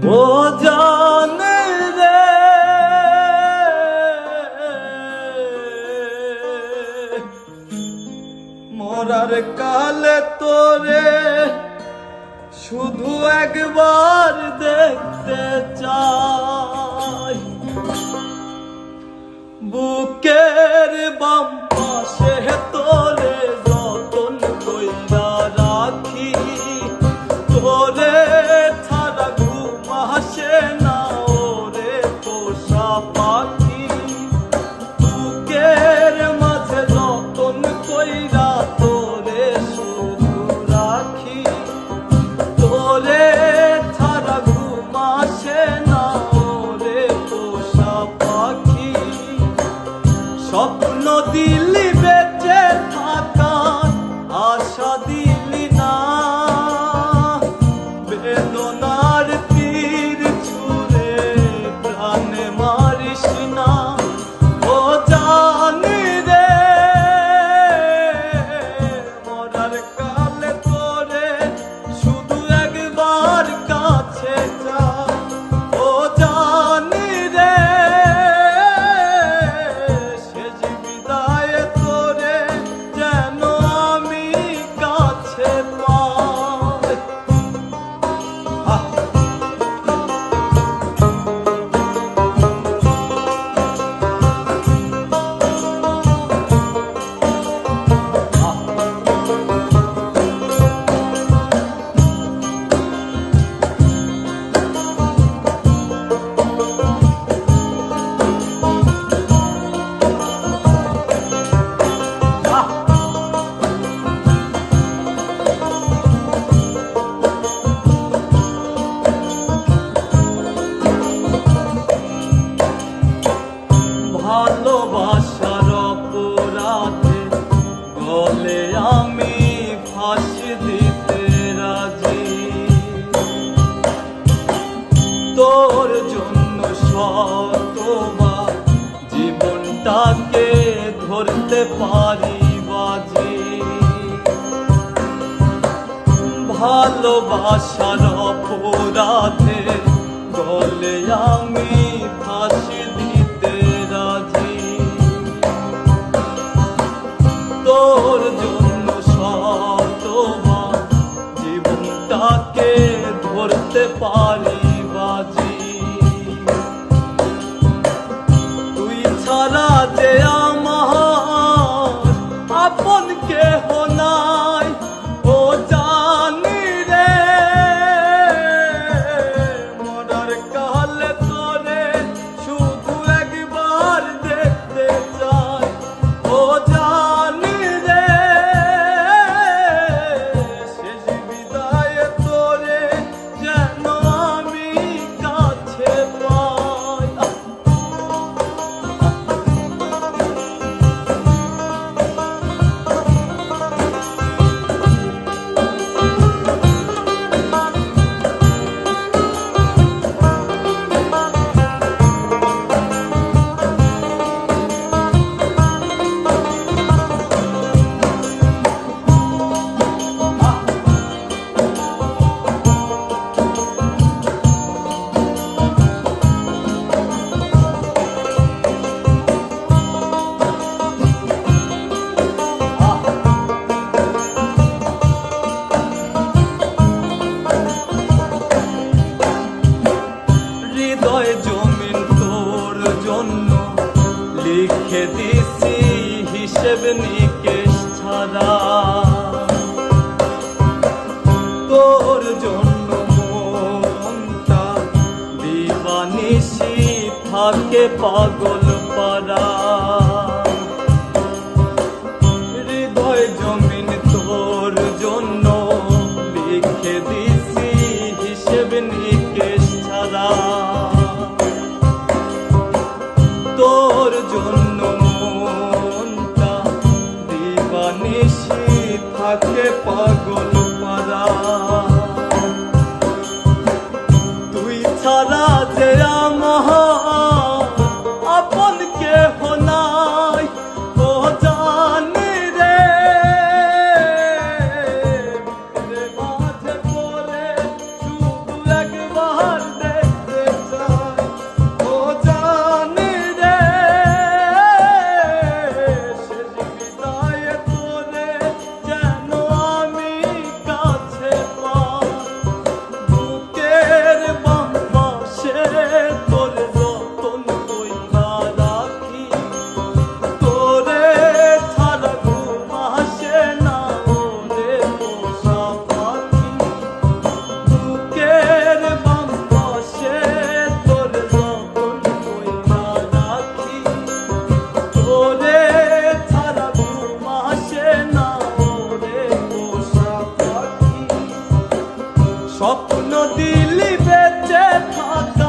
ও জানে রে মরার কালে তোরে শুধু একবার দেখতে চাই, বুকের বাম পাশে তোরে যতন কইরা রাখি, তোরে ছাড়া ঘুম আসে না ওরে পোষা পাখি, বুকের মাঝে যতন কইরা তোরে শুধু রাখি, তোরে ছাড়া ঘুম আসে না ওরে পোষা পাখি। স্বপ্ন দিলি বেঁচে থাকার আশা দিলি না, বেদনার তীর ছুঁড়ে প্রাণে মারিস না। ও জানি রে মরার কালে তোরে শুধু একবার কাছে যা, ও জানি রে শেষ বিদায়ে তোরে যেন আমি কাছে পাই। ভালোবাসার অপরাধে গলে আমি ফাঁসি দিতে রাজি, তোর জন্য শতবার জীবনটাকে ধরতে পারি বাজি। ভালোবাসার অপরাধে গলে আমি ফাঁসি দিতে রাজি, তোর জন্য শতবার জীবনটাকে ধরতে পারি বাজি। তুই ছাড়া যে আমার আপন কেহ নাই, ও জানি রে মরার কালে তোরে শুধু একবার দেখতে চাই, ও জানি রে শেষ বিদায়ে তোরে যেন আমি কাছে পাই। হৃদয় জমিন তোর জন্য লিখে দিছি হিসেব নিকেশ ছাড়া, তোর জন্য মনটা দিবানিশি থাকে পাগল পারা। হৃদয় জমিন তোর জন্য লিখে দিছি হিসেব নিকেশ ছাড়া, তোর জন্য মনটা দিবানিশি থাকে পাগল পারা। তুই ছাড়া যে আমার আপন কেহ নাই, ও জানি রে মাঝে তোরে শুধু একবার দিলি বেঁচে থাক